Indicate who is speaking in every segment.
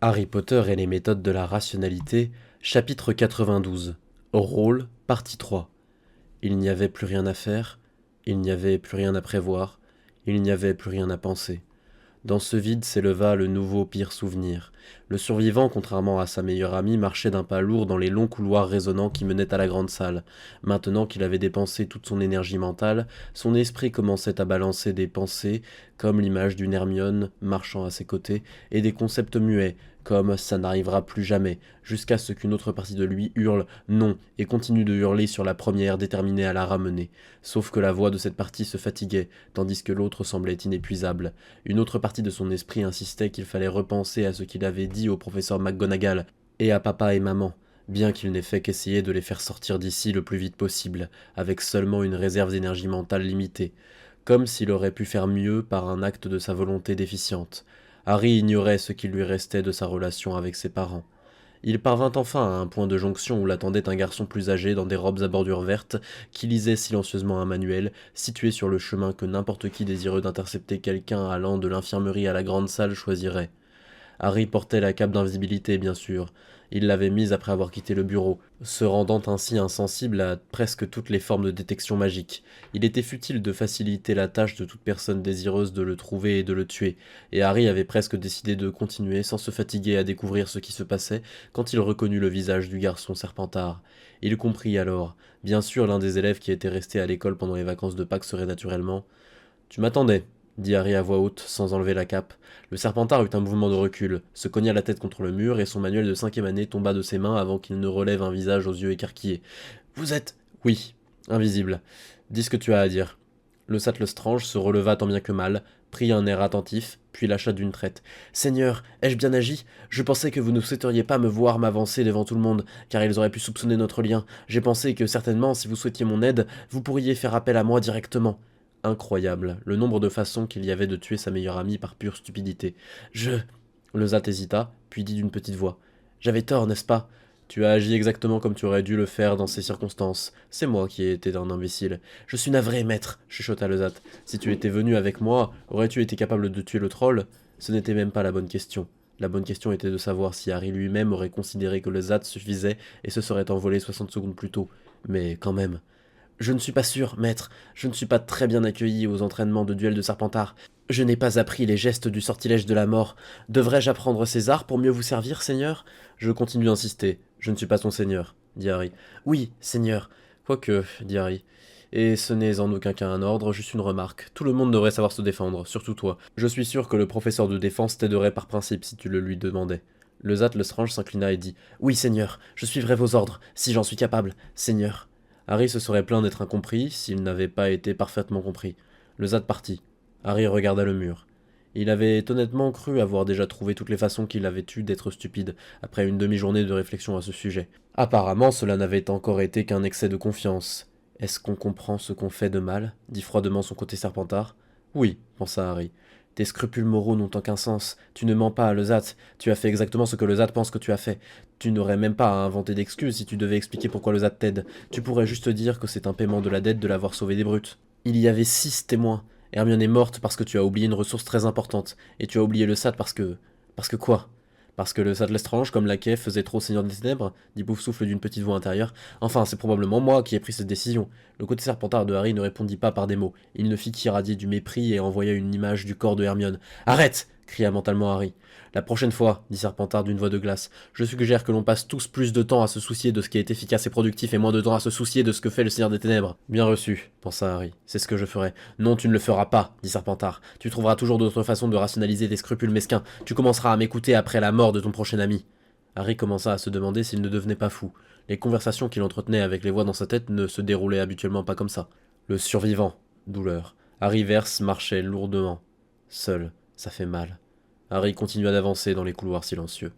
Speaker 1: Harry Potter et les méthodes de la rationalité, chapitre 92. Rôle, partie 3. Il n'y avait plus rien à faire, il n'y avait plus rien à prévoir, il n'y avait plus rien à penser. Dans ce vide s'éleva le nouveau pire souvenir. Le survivant, contrairement à sa meilleure amie, marchait d'un pas lourd dans les longs couloirs résonnants qui menaient à la grande salle. Maintenant qu'il avait dépensé toute son énergie mentale, son esprit commençait à balancer des pensées, comme l'image d'une Hermione marchant à ses côtés, et des concepts muets, comme ça n'arrivera plus jamais, jusqu'à ce qu'une autre partie de lui hurle non et continue de hurler sur la première déterminée à la ramener. Sauf que la voix de cette partie se fatiguait, tandis que l'autre semblait inépuisable. Une autre partie de son esprit insistait qu'il fallait repenser à ce qu'il avait dit au professeur McGonagall et à papa et maman, bien qu'il n'ait fait qu'essayer de les faire sortir d'ici le plus vite possible, avec seulement une réserve d'énergie mentale limitée, comme s'il aurait pu faire mieux par un acte de sa volonté déficiente. Harry ignorait ce qui lui restait de sa relation avec ses parents. Il parvint enfin à un point de jonction où l'attendait un garçon plus âgé dans des robes à bordure verte qui lisait silencieusement un manuel situé sur le chemin que n'importe qui désireux d'intercepter quelqu'un allant de l'infirmerie à la grande salle choisirait. Harry portait la cape d'invisibilité, bien sûr. Il l'avait mise après avoir quitté le bureau, se rendant ainsi insensible à presque toutes les formes de détection magique. Il était futile de faciliter la tâche de toute personne désireuse de le trouver et de le tuer, et Harry avait presque décidé de continuer sans se fatiguer à découvrir ce qui se passait quand il reconnut le visage du garçon Serpentard. Il comprit alors. Bien sûr, l'un des élèves qui était resté à l'école pendant les vacances de Pâques serait naturellement « Tu m'attendais », dit Harry à voix haute, sans enlever la cape. Le Serpentard eut un mouvement de recul, se cogna la tête contre le mur, et son manuel de cinquième année tomba de ses mains avant qu'il ne relève un visage aux yeux écarquillés. « Vous êtes... » »« Oui, invisible. Dis ce que tu as à dire. » Le Sat Lestrange se releva tant bien que mal, prit un air attentif, puis lâcha d'une traite. « Seigneur, ai-je bien agi? Je pensais que vous ne souhaiteriez pas me voir m'avancer devant tout le monde, car ils auraient pu soupçonner notre lien. J'ai pensé que certainement, si vous souhaitiez mon aide, vous pourriez faire appel à moi directement. » Incroyable, le nombre de façons qu'il y avait de tuer sa meilleure amie par pure stupidité. Je... Le Zat hésita, puis dit d'une petite voix. J'avais tort, n'est-ce pas? Tu as agi exactement comme tu aurais dû le faire dans ces circonstances. C'est moi qui ai été un imbécile. Je suis navré, maître, chuchota le Zat. Si tu étais venu avec moi, aurais-tu été capable de tuer le troll? Ce n'était même pas la bonne question. La bonne question était de savoir si Harry lui-même aurait considéré que le Zat suffisait et se serait envolé 60 secondes plus tôt. Mais quand même... Je ne suis pas sûr, maître. Je ne suis pas très bien accueilli aux entraînements de duel de Serpentard. Je n'ai pas appris les gestes du sortilège de la mort. Devrais-je apprendre ces arts pour mieux vous servir, seigneur? Je continue d'insister. Je ne suis pas ton seigneur, dit Harry. Oui, seigneur. Quoique, dit Harry. Et ce n'est en aucun cas un ordre, juste une remarque. Tout le monde devrait savoir se défendre, surtout toi. Je suis sûr que le professeur de défense t'aiderait par principe si tu le lui demandais. Le Zat Lestrange s'inclina et dit « Oui, seigneur, je suivrai vos ordres, si j'en suis capable, seigneur. » Harry se serait plaint d'être incompris s'il n'avait pas été parfaitement compris. Le Zat partit. Harry regarda le mur. Il avait honnêtement cru avoir déjà trouvé toutes les façons qu'il avait eues d'être stupide, après une demi-journée de réflexion à ce sujet. Apparemment, cela n'avait encore été qu'un excès de confiance. Est-ce qu'on comprend ce qu'on fait de mal? Dit froidement son côté Serpentard. Oui, pensa Harry. Tes scrupules moraux n'ont aucun sens. Tu ne mens pas à Lezat. Tu as fait exactement ce que Lezat pense que tu as fait. Tu n'aurais même pas à inventer d'excuses si tu devais expliquer pourquoi Lezat t'aide. Tu pourrais juste dire que c'est un paiement de la dette de l'avoir sauvé des brutes. Il y avait 6 témoins. Hermione est morte parce que tu as oublié une ressource très importante. Et tu as oublié le SAT parce que... Parce que quoi? Parce que le SAT Lestrange, comme laquais, faisait trop Seigneur des Ténèbres, dit Poufsouffle d'une petite voix intérieure. Enfin, c'est probablement moi qui ai pris cette décision. Le côté serpentard de Harry ne répondit pas par des mots. Il ne fit qu'irradier du mépris et envoya une image du corps de Hermione. Arrête! Cria mentalement Harry. La prochaine fois, dit Serpentard d'une voix de glace, je suggère que l'on passe tous plus de temps à se soucier de ce qui est efficace et productif et moins de temps à se soucier de ce que fait le Seigneur des Ténèbres. Bien reçu, pensa Harry. C'est ce que je ferai. Non, tu ne le feras pas, dit Serpentard. Tu trouveras toujours d'autres façons de rationaliser tes scrupules mesquins. Tu commenceras à m'écouter après la mort de ton prochain ami. Harry commença à se demander s'il ne devenait pas fou. Les conversations qu'il entretenait avec les voix dans sa tête ne se déroulaient habituellement pas comme ça. Le survivant. Douleur. Harry Verse marchait lourdement. Seul. Ça fait mal. Harry continua d'avancer dans les couloirs silencieux.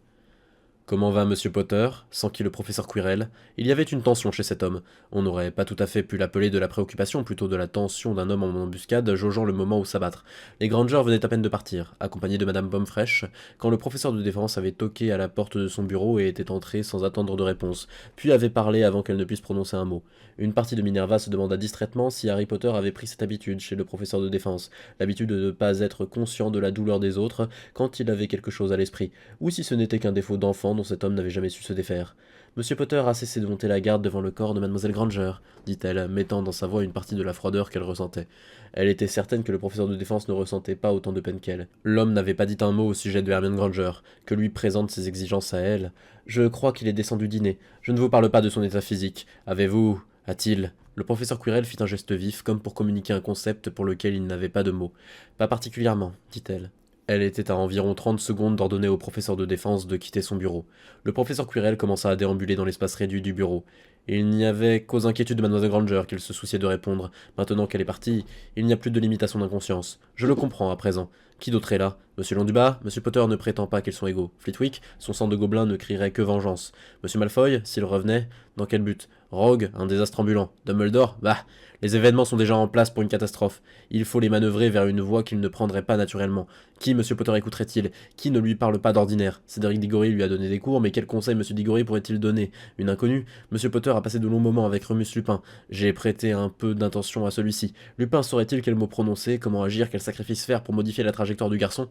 Speaker 1: Comment va Monsieur Potter s'enquit le professeur Quirrell. Il y avait une tension chez cet homme. On n'aurait pas tout à fait pu l'appeler de la préoccupation, plutôt de la tension d'un homme en embuscade, jaugeant le moment où s'abattre. Les Granger venaient à peine de partir, accompagnés de Madame Pomme-Fraîche, quand le professeur de défense avait toqué à la porte de son bureau et était entré sans attendre de réponse, puis avait parlé avant qu'elle ne puisse prononcer un mot. Une partie de Minerva se demanda distraitement si Harry Potter avait pris cette habitude chez le professeur de défense, l'habitude de ne pas être conscient de la douleur des autres quand il avait quelque chose à l'esprit, ou si ce n'était qu'un défaut d'enfant dont cet homme n'avait jamais su se défaire. Monsieur Potter a cessé de monter la garde devant le corps de Mademoiselle Granger, dit-elle, mettant dans sa voix une partie de la froideur qu'elle ressentait. Elle était certaine que le professeur de défense ne ressentait pas autant de peine qu'elle. L'homme n'avait pas dit un mot au sujet de Hermione Granger, que lui présente ses exigences à elle. Je crois qu'il est descendu dîner. Je ne vous parle pas de son état physique. Avez-vous... a-t-il... Le professeur Quirrell fit un geste vif, comme pour communiquer un concept pour lequel il n'avait pas de mots. Pas particulièrement, dit-elle. Elle était à environ 30 secondes d'ordonner au professeur de défense de quitter son bureau. Le professeur Quirrell commença à déambuler dans l'espace réduit du bureau. Il n'y avait qu'aux inquiétudes de Mademoiselle Granger qu'il se souciait de répondre. Maintenant qu'elle est partie, il n'y a plus de limite à son inconscience. Je le comprends à présent. Qui d'autre est là? Monsieur Londubat? Monsieur Potter ne prétend pas qu'ils sont égaux. Flitwick? Son sang de gobelin ne crierait que vengeance. Monsieur Malfoy? S'il revenait? Dans quel but? Rogue? Un désastre ambulant. Dumbledore? Bah, les événements sont déjà en place pour une catastrophe. Il faut les manœuvrer vers une voie qu'il ne prendrait pas naturellement. Qui Monsieur Potter écouterait-il? Qui ne lui parle pas d'ordinaire? Cédric Diggory lui a donné des cours, mais quel conseil Monsieur Diggory pourrait-il donner? Une inconnue? Monsieur Potter a passé de longs moments avec Remus Lupin. J'ai prêté un peu d'intention à celui-ci. Lupin saurait-il quel mot prononcer, comment agir, quel sacrifice faire pour modifier la trajectoire du garçon?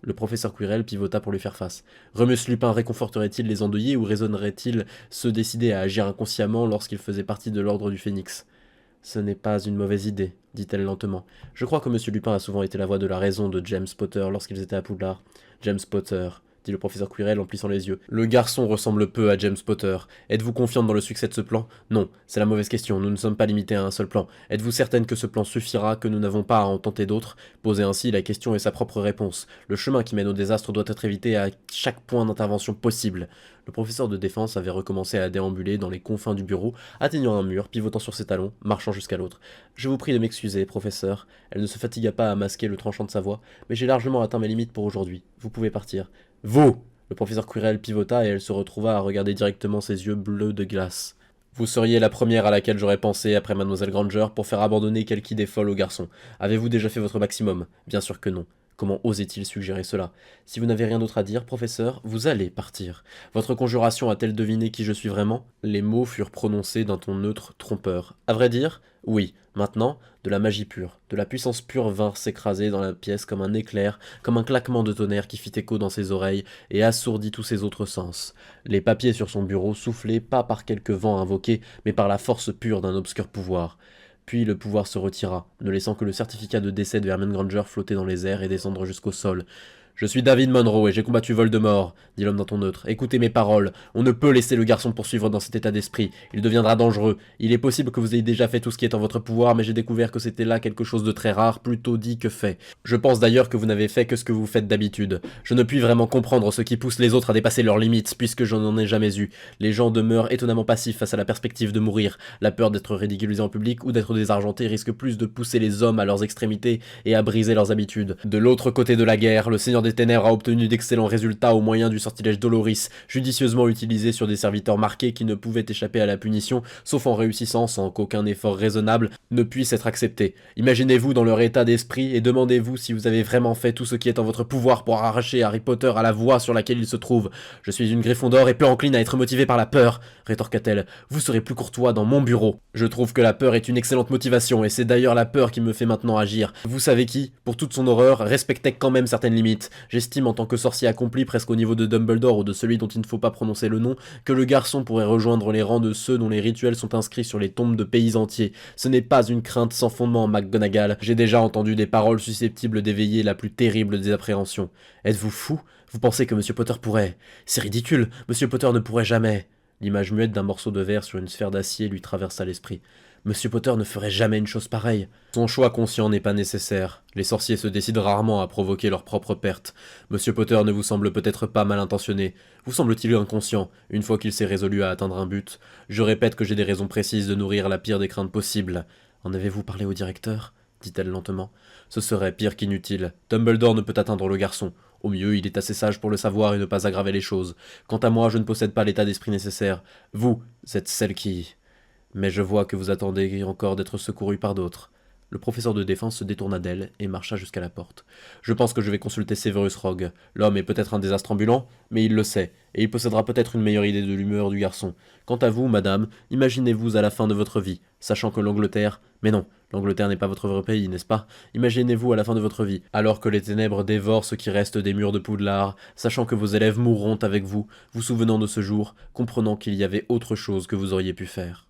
Speaker 1: Le professeur Quirrell pivota pour lui faire face. Remus Lupin réconforterait-il les endeuillés ou raisonnerait-il se décider à agir inconsciemment lorsqu'il faisait partie de l'ordre du Phénix? Ce n'est pas une mauvaise idée, dit-elle lentement. Je crois que M. Lupin a souvent été la voix de la raison de James Potter lorsqu'ils étaient à Poudlard. James Potter, dit le professeur Quirrell en plissant les yeux. Le garçon ressemble peu à James Potter. Êtes-vous confiante dans le succès de ce plan? Non, c'est la mauvaise question, nous ne sommes pas limités à un seul plan. Êtes-vous certaine que ce plan suffira, que nous n'avons pas à en tenter d'autres? Posez ainsi, la question est sa propre réponse. Le chemin qui mène au désastre doit être évité à chaque point d'intervention possible. Le professeur de défense avait recommencé à déambuler dans les confins du bureau, atteignant un mur, pivotant sur ses talons, marchant jusqu'à l'autre. Je vous prie de m'excuser, professeur. Elle ne se fatigua pas à masquer le tranchant de sa voix, mais j'ai largement atteint mes limites pour aujourd'hui. Vous pouvez partir. Vous! Le professeur Quirrell pivota et elle se retrouva à regarder directement ses yeux bleus de glace. Vous seriez la première à laquelle j'aurais pensé après Mademoiselle Granger pour faire abandonner quelque idée folle au garçon. Avez-vous déjà fait votre maximum? Bien sûr que non. Comment osait-il suggérer cela? Si vous n'avez rien d'autre à dire, professeur, vous allez partir. Votre conjuration a-t-elle deviné qui je suis vraiment? Les mots furent prononcés d'un ton neutre, trompeur. À vrai dire, oui. Maintenant, de la magie pure, de la puissance pure vinrent s'écraser dans la pièce comme un éclair, comme un claquement de tonnerre qui fit écho dans ses oreilles et assourdit tous ses autres sens. Les papiers sur son bureau soufflaient pas par quelque vent invoqué, mais par la force pure d'un obscur pouvoir. Puis le pouvoir se retira, ne laissant que le certificat de décès de Hermione Granger flotter dans les airs et descendre jusqu'au sol. Je suis David Monroe et j'ai combattu Voldemort, dit l'homme d'un ton neutre. Écoutez mes paroles, on ne peut laisser le garçon poursuivre dans cet état d'esprit, il deviendra dangereux. Il est possible que vous ayez déjà fait tout ce qui est en votre pouvoir, mais j'ai découvert que c'était là quelque chose de très rare, plutôt dit que fait. Je pense d'ailleurs que vous n'avez fait que ce que vous faites d'habitude. Je ne puis vraiment comprendre ce qui pousse les autres à dépasser leurs limites, puisque je n'en ai jamais eu. Les gens demeurent étonnamment passifs face à la perspective de mourir. La peur d'être ridiculisé en public ou d'être désargenté risque plus de pousser les hommes à leurs extrémités et à briser leurs habitudes. De l'autre côté de la guerre, le Seigneur des Ténèbres a obtenu d'excellents résultats au moyen du sortilège Doloris, judicieusement utilisé sur des serviteurs marqués qui ne pouvaient échapper à la punition, sauf en réussissant sans qu'aucun effort raisonnable ne puisse être accepté. Imaginez-vous dans leur état d'esprit et demandez-vous si vous avez vraiment fait tout ce qui est en votre pouvoir pour arracher Harry Potter à la voie sur laquelle il se trouve. Je suis une Gryffondor et peu encline à être motivée par la peur, rétorqua-t-elle. Vous serez plus courtois dans mon bureau. Je trouve que la peur est une excellente motivation et c'est d'ailleurs la peur qui me fait maintenant agir. Vous savez qui, pour toute son horreur, respectait quand même certaines limites. J'estime en tant que sorcier accompli presque au niveau de Dumbledore ou de celui dont il ne faut pas prononcer le nom, que le garçon pourrait rejoindre les rangs de ceux dont les rituels sont inscrits sur les tombes de pays entiers. Ce n'est pas une crainte sans fondement, McGonagall. J'ai déjà entendu des paroles susceptibles d'éveiller la plus terrible des appréhensions. Êtes-vous fou? Vous pensez que Monsieur Potter pourrait? C'est ridicule, Monsieur Potter ne pourrait jamais. L'image muette d'un morceau de verre sur une sphère d'acier lui traversa l'esprit. Monsieur Potter ne ferait jamais une chose pareille. Son choix conscient n'est pas nécessaire. Les sorciers se décident rarement à provoquer leur propre perte. Monsieur Potter ne vous semble peut-être pas mal intentionné. Vous semble-t-il inconscient, une fois qu'il s'est résolu à atteindre un but? Je répète que j'ai des raisons précises de nourrir la pire des craintes possibles. En avez-vous parlé au directeur? Dit-elle lentement. Ce serait pire qu'inutile. Dumbledore ne peut atteindre le garçon. Au mieux, il est assez sage pour le savoir et ne pas aggraver les choses. Quant à moi, je ne possède pas l'état d'esprit nécessaire. Vous êtes celle qui... Mais je vois que vous attendez encore d'être secouru par d'autres. Le professeur de défense se détourna d'elle et marcha jusqu'à la porte. Je pense que je vais consulter Severus Rogue. L'homme est peut-être un désastre ambulant, mais il le sait, et il possédera peut-être une meilleure idée de l'humeur du garçon. Quant à vous, madame, imaginez-vous à la fin de votre vie, sachant que l'Angleterre... Mais non, l'Angleterre n'est pas votre vrai pays, n'est-ce pas? Imaginez-vous à la fin de votre vie, alors que les ténèbres dévorent ce qui reste des murs de Poudlard, sachant que vos élèves mourront avec vous, vous souvenant de ce jour, comprenant qu'il y avait autre chose que vous auriez pu faire.